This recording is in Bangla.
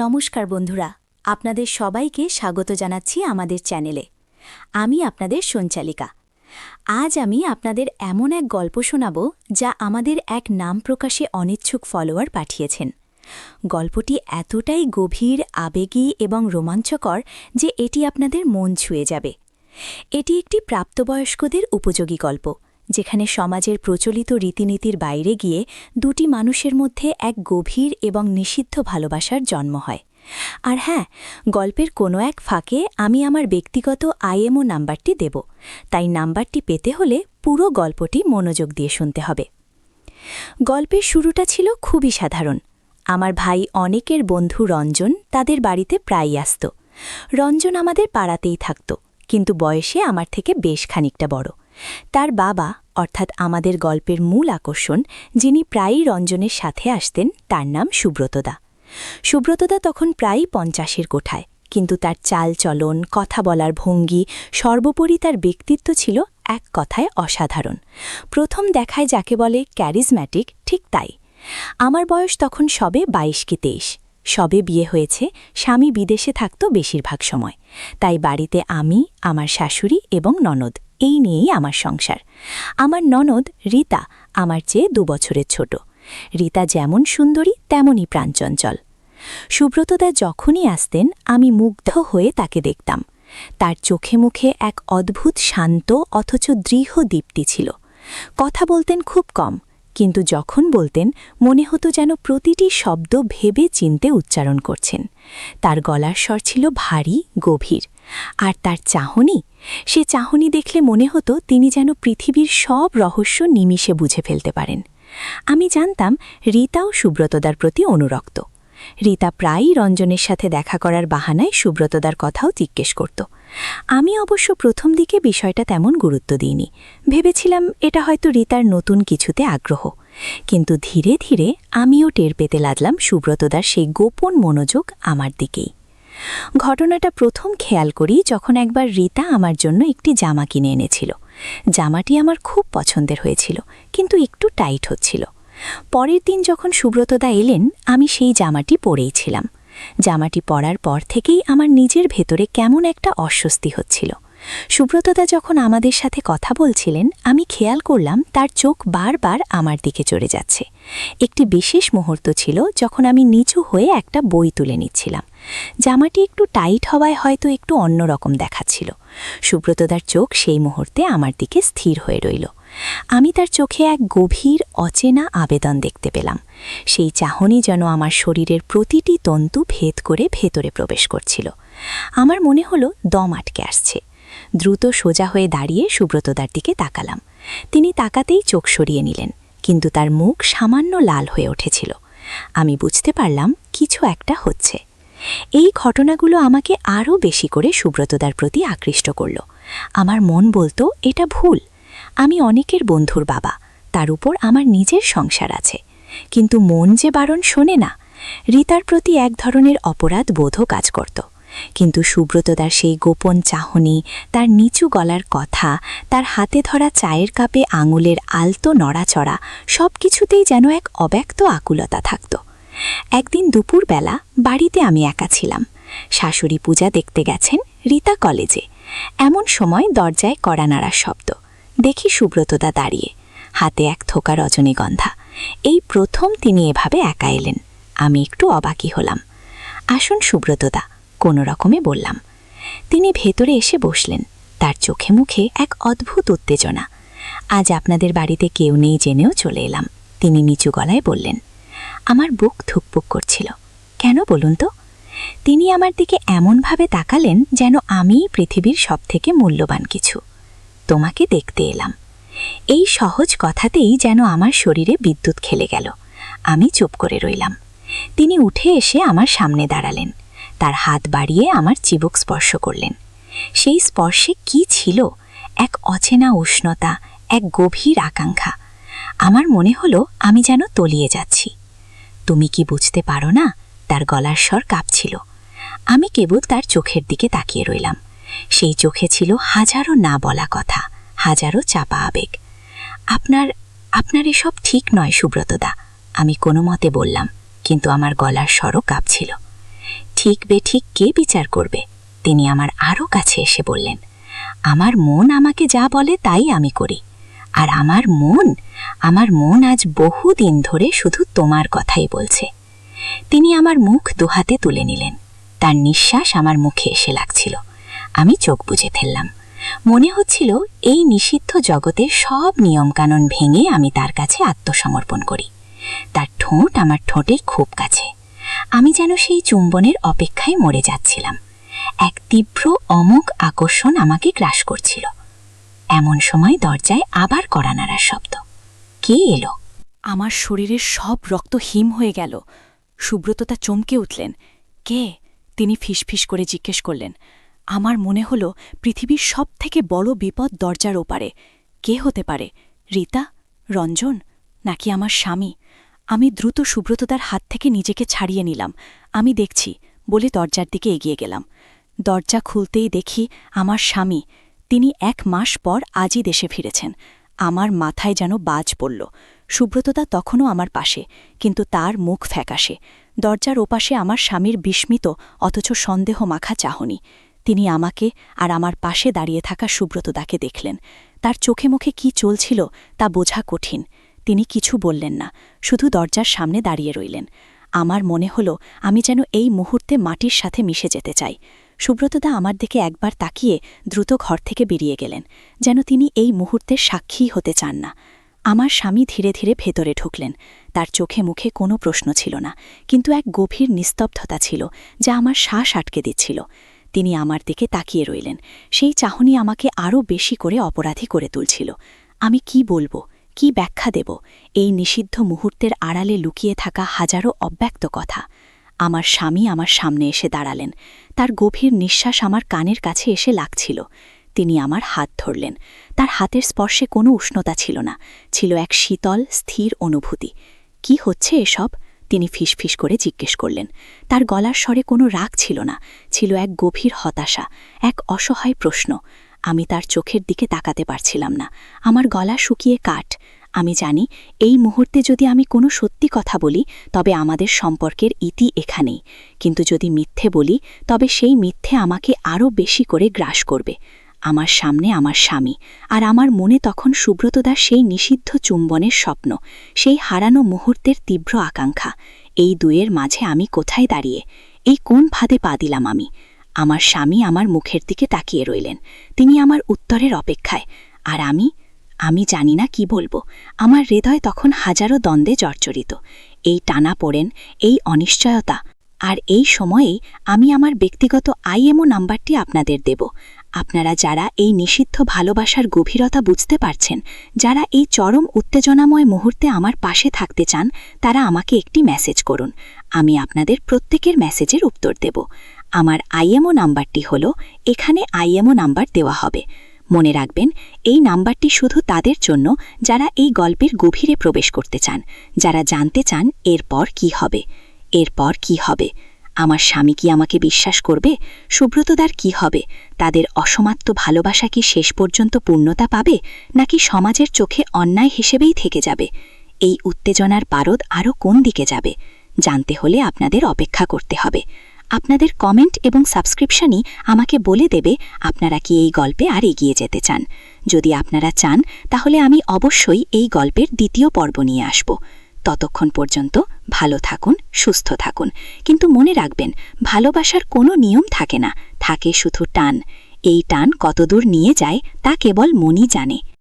নমস্কার বন্ধুরা, আপনাদের সবাইকে স্বাগত জানাচ্ছি আমাদের চ্যানেলে। আমি আপনাদের সঞ্চালিকা। আজ আমি আপনাদের এমন এক গল্প শোনাব যা আমাদের এক নাম প্রকাশে অনিচ্ছুক ফলোয়ার পাঠিয়েছেন। গল্পটি এতটাই গভীর, আবেগী এবং রোমাঞ্চকর যে এটি আপনাদের মন ছুঁয়ে যাবে। এটি একটি প্রাপ্তবয়স্কদের উপযোগী গল্প, যেখানে সমাজের প্রচলিত রীতিনীতির বাইরে গিয়ে দুটি মানুষের মধ্যে এক গভীর এবং নিষিদ্ধ ভালোবাসার জন্ম হয়। আর হ্যাঁ, গল্পের কোনো এক ফাঁকে আমি আমার ব্যক্তিগত আইএমও নাম্বারটি দেব, তাই নাম্বারটি পেতে হলে পুরো গল্পটি মনোযোগ দিয়ে শুনতে হবে। গল্পের শুরুটা ছিল খুবই সাধারণ। আমার ভাই অনেকের বন্ধু রঞ্জন তাদের বাড়িতে প্রায়ই আসত। রঞ্জন আমাদের পাড়াতেই থাকত, কিন্তু বয়সে আমার থেকে বেশ খানিকটা বড়। তার বাবা, অর্থাৎ আমাদের গল্পের মূল আকর্ষণ, যিনি প্রায়ই রঞ্জনের সাথে আসতেন, তার নাম সুব্রতদা। সুব্রতদা তখন প্রায়ই 50-এর কোঠায়, কিন্তু তার চালচলন, কথা বলার ভঙ্গি, সর্বোপরি তার ব্যক্তিত্ব ছিল এক কথায় অসাধারণ। প্রথম দেখায় যাকে বলে ক্যারিজম্যাটিক, ঠিক তাই। আমার বয়স তখন সবে 22 কি 23। সবে বিয়ে হয়েছে, স্বামী বিদেশে থাকত বেশিরভাগ সময়, তাই বাড়িতে আমি, আমার শাশুড়ি এবং ননদ, এই নিয়েই আমার সংসার। আমার ননদ রীতা আমার চেয়ে 2 বছরের ছোট। রীতা যেমন সুন্দরী তেমনই প্রাণচঞ্চল। সুব্রতদা যখনই আসতেন আমি মুগ্ধ হয়ে তাকে দেখতাম। তার চোখে মুখে এক অদ্ভুত শান্ত অথচ দৃঢ় দীপ্তি ছিল। কথা বলতেন খুব কম, কিন্তু যখন বলতেন মনে হতো যেন প্রতিটি শব্দ ভেবে চিনতে উচ্চারণ করছেন। তার গলার স্বর ছিল ভারী, গভীর। আর তার চাহনি, সে চাহনি দেখলে মনে হতো তিনি যেন পৃথিবীর সব রহস্য নিমিষে বুঝে ফেলতে পারেন। আমি জানতাম রীতাও সুব্রতদার প্রতি অনুরক্ত। রীতা প্রায়ই রঞ্জনের সাথে দেখা করার বাহানায় সুব্রতদার কথাও জিজ্ঞেস করত। আমি অবশ্য প্রথম দিকে বিষয়টা তেমন গুরুত্ব দিইনি। ভেবেছিলাম এটা হয়তো রীতার নতুন কিছুতে আগ্রহ। কিন্তু ধীরে ধীরে আমিও টের পেতে লাগলাম সুব্রতদার সেই গোপন মনোযোগ আমার দিকেই। ঘটনাটা প্রথম খেয়াল করি যখন একবার রীতা আমার জন্য একটি জামা কিনে এনেছিল। জামাটি আমার খুব পছন্দের হয়েছিল, কিন্তু একটু টাইট হচ্ছিল। পরের দিন যখন সুব্রতদা এলেন, আমি সেই জামাটি পরেই ছিলাম। জামাটি পরার পর থেকেই আমার নিজের ভেতরে কেমন একটা অস্বস্তি হচ্ছিল। সুব্রতদা যখন আমাদের সাথে কথা বলছিলেন, আমি খেয়াল করলাম তার চোখ বারবার আমার দিকে চড়ে যাচ্ছে। একটি বিশেষ মুহূর্ত ছিল যখন আমি নিচু হয়ে একটা বই তুলে নিচ্ছিলাম। জামাটি একটু টাইট হওয়ায় হয়তো একটু অন্যরকম দেখাচ্ছিল। সুব্রতদার চোখ সেই মুহূর্তে আমার দিকে স্থির হয়ে রইল। আমি তার চোখে এক গভীর অচেনা আবেদন দেখতে পেলাম। সেই চাহনি যেন আমার শরীরের প্রতিটি তন্তু ভেদ করে ভেতরে প্রবেশ করছিল। আমার মনে হলো দম আটকে আসছে। দ্রুত সোজা হয়ে দাঁড়িয়ে সুব্রতদার দিকে তাকালাম। তিনি তাকাতেই চোখ সরিয়ে নিলেন, কিন্তু তার মুখ সামান্য লাল হয়ে উঠেছিল। আমি বুঝতে পারলাম কিছু একটা হচ্ছে। এই ঘটনাগুলো আমাকে আরও বেশি করে সুব্রতদার প্রতি আকৃষ্ট করল। আমার মন বলতো এটা ভুল। আমি অনেকের বন্ধুর বাবা, তার উপর আমার নিজের সংসার আছে, কিন্তু মন যে বারণ শোনে না। রীতার প্রতি এক ধরনের অপরাধ বোধও কাজ করত, কিন্তু সুব্রতদার সেই গোপন চাহনি, তার নিচু গলার কথা, তার হাতে ধরা চায়ের কাপে আঙুলের আলতো নড়াচড়া, সব কিছুতেই যেন এক অব্যক্ত আকুলতা থাকত। একদিন দুপুরবেলা বাড়িতে আমি একা ছিলাম। শাশুড়ি পূজা দেখতে গেছেন, রীতা কলেজে। এমন সময় দরজায় কড়া নাড়ার শব্দ। দেখি সুব্রতদা দাঁড়িয়ে, হাতে এক থোকা রজনীগন্ধা। এই প্রথম তিনি এভাবে একা এলেন। আমি একটু অবাকই হলাম। আসুন সুব্রতদা, কোনো রকমে বললাম। তিনি ভেতরে এসে বসলেন। তার চোখে মুখে এক অদ্ভুত উত্তেজনা। আজ আপনাদের বাড়িতে কেউ নেই জেনেও চলে এলাম, তিনি নিচু গলায় বললেন। আমার বুক ধুকপুক করছিল। কেন বলুন তো? তিনি আমার দিকে এমনভাবে তাকালেন যেন আমিই পৃথিবীর সবথেকে মূল্যবান কিছু। তোমাকে দেখতে এলাম। এই সহজ কথাতেই যেন আমার শরীরে বিদ্যুৎ খেলে গেল। আমি চুপ করে রইলাম। তিনি উঠে এসে আমার সামনে দাঁড়ালেন। তার হাত বাড়িয়ে আমার চিবুক স্পর্শ করলেন। সেই স্পর্শে কি ছিল? এক অচেনা উষ্ণতা, এক গভীর আকাঙ্ক্ষা। আমার মনে হলো আমি যেন তলিয়ে যাচ্ছি। তুমি কি বুঝতে পারো না? তার গলার স্বর কাঁপছিল। আমি কেবল তার চোখের দিকে তাকিয়ে রইলাম। সেই চোখে ছিল হাজারো না বলা কথা, হাজারো চাপা আবেগ। আপনার এসব ঠিক নয় সুব্রতদা, আমি কোনো মতে বললাম, কিন্তু আমার গলার স্বরও কাঁপছিল। ঠিক বেঠিক কে বিচার করবে? তিনি আমার আরও কাছে এসে বললেন, আমার মন আমাকে যা বলে তাই আমি করি। আর আমার মন আজ বহুদিন ধরে শুধু তোমার কথাই বলছে। তিনি আমার মুখ দুহাতে তুলে নিলেন। তার নিঃশ্বাস আমার মুখে এসে লাগছিল। আমি চোখ বুজে ফেললাম। মনে হচ্ছিল এই নিষিদ্ধ জগতের সব নিয়মকানুন ভেঙে আমি তার কাছে আত্মসমর্পণ করি। তার ঠোঁট আমার ঠোঁটের খুব কাছে। আমি যেন সেই চুম্বনের অপেক্ষায় মরে যাচ্ছিলাম। এক তীব্র অমোঘ আকর্ষণ আমাকে গ্রাস করছিল। এমন সময় দরজায় আবার কড়া নাড়ার শব্দ। কে এলো? আমার শরীরের সব রক্ত হিম হয়ে গেল। সুব্রততা চমকে উঠলেন। কে? তিনি ফিসফিস করে জিজ্ঞেস করলেন। আমার মনে হল পৃথিবীর সব থেকে বড় বিপদ দরজার ওপারে। কে হতে পারে? রীতা? রঞ্জন? নাকি আমার স্বামী? আমি দ্রুত সুব্রততার হাত থেকে নিজেকে ছাড়িয়ে নিলাম। আমি দেখছি বলে দরজার দিকে এগিয়ে গেলাম। দরজা খুলতেই দেখি আমার স্বামী। তিনি 1 মাস পর আজই দেশে ফিরেছেন। আমার মাথায় যেন বাজ পড়ল। সুব্রততা তখনও আমার পাশে, কিন্তু তার মুখ ফ্যাকাশে। দরজার ওপাশে আমার স্বামীর বিস্মিত অথচ সন্দেহ মাখা চাহনি। তিনি আমাকে আর আমার পাশে দাঁড়িয়ে থাকা সুব্রততাকে দেখলেন। তার চোখে মুখে কি চলছিল তা বোঝা কঠিন। তিনি কিছু বললেন না, শুধু দরজার সামনে দাঁড়িয়ে রইলেন। আমার মনে হল আমি যেন এই মুহূর্তে মাটির সাথে মিশে যেতে চাই। সুব্রতদা আমার দিকে একবার তাকিয়ে দ্রুত ঘর থেকে বেরিয়ে গেলেন, যেন তিনি এই মুহূর্তের সাক্ষী হতে চান না। আমার স্বামী ধীরে ধীরে ভেতরে ঢুকলেন। তার চোখে মুখে কোনো প্রশ্ন ছিল না, কিন্তু এক গভীর নিস্তব্ধতা ছিল যা আমার শ্বাস আটকে দিচ্ছিল। তিনি আমার দিকে তাকিয়ে রইলেন। সেই চাহনি আমাকে আরও বেশি করে অপরাধী করে তুলছিল। আমি কি বলবো, কি ব্যাখ্যা দেব এই নিষিদ্ধ মুহূর্তের আড়ালে লুকিয়ে থাকা হাজারো অব্যক্ত কথা? আমার স্বামী আমার সামনে এসে দাঁড়ালেন। তার গভীর নিঃশ্বাস আমার কানের কাছে এসে লাগছিল। তিনি আমার হাত ধরলেন। তার হাতের স্পর্শে কোনো উষ্ণতা ছিল না, ছিল এক শীতল স্থির অনুভূতি। কি হচ্ছে এসব? তিনি ফিসফিস করে জিজ্ঞেস করলেন। তার গলার স্বরে কোনো রাগ ছিল না, ছিল এক গভীর হতাশা, এক অসহায় প্রশ্ন। আমি তার চোখের দিকে তাকাতে পারছিলাম না। আমার গলা শুকিয়ে কাঠ। আমি জানি এই মুহূর্তে যদি আমি কোনো সত্যি কথা বলি তবে আমাদের সম্পর্কের ইতি এখানেই, কিন্তু যদি মিথ্যে বলি তবে সেই মিথ্যে আমাকে আরও বেশি করে গ্রাস করবে। আমার সামনে আমার স্বামী, আর আমার মনে তখন সুব্রতদার সেই নিষিদ্ধ চুম্বনের স্বপ্ন, সেই হারানো মুহূর্তের তীব্র আকাঙ্ক্ষা। এই দুয়ের মাঝে আমি কোথায় দাঁড়িয়ে? এই কোন ফাঁদে পা দিলাম আমি? আমার স্বামী আমার মুখের দিকে তাকিয়ে রইলেন। তিনি আমার উত্তরের অপেক্ষায়। আর আমি জানি না কি বলবো। আমার হৃদয় তখন হাজারো দ্বন্দ্বে জর্জরিত। এই টানাপোড়েন, এই অনিশ্চয়তা। আর এই সময়েই আমি আমার ব্যক্তিগত আইএমও নাম্বারটি আপনাদের দেব। আপনারা যারা এই নিষিদ্ধ ভালোবাসার গভীরতা বুঝতে পারছেন, যারা এই চরম উত্তেজনাময় মুহূর্তে আমার পাশে থাকতে চান, তারা আমাকে একটি মেসেজ করুন। আমি আপনাদের প্রত্যেকের মেসেজের উত্তর দেব। আমার আইএমও নাম্বারটি হল, এখানে আইএমও নাম্বার দেওয়া হবে। মনে রাখবেন, এই নাম্বারটি শুধু তাদের জন্য যারা এই গল্পের গভীরে প্রবেশ করতে চান, যারা জানতে চান এরপর কি হবে। এরপর কি হবে? আমার স্বামী কি আমাকে বিশ্বাস করবে? সুব্রতদার কি হবে? তাদের অসমাপ্ত ভালোবাসা কি শেষ পর্যন্ত পূর্ণতা পাবে, নাকি সমাজের চোখে অন্যায় হিসেবেই থেকে যাবে? এই উত্তেজনার পারদ আরও কোন দিকে যাবে? জানতে হলে আপনাদের অপেক্ষা করতে হবে। আপনাদের কমেন্ট এবং সাবস্ক্রিপশনই আমাকে বলে দেবে আপনারা কি এই গল্পে আর এগিয়ে যেতে চান। যদি আপনারা চান তাহলে আমি অবশ্যই এই গল্পের দ্বিতীয় পর্ব নিয়ে আসব। ততক্ষণ পর্যন্ত ভালো থাকুন, সুস্থ থাকুন। কিন্তু মনে রাখবেন, ভালোবাসার কোনো নিয়ম থাকে না, থাকে শুধু টান। এই টান কতদূর নিয়ে যায় তা কেবল মনই জানে।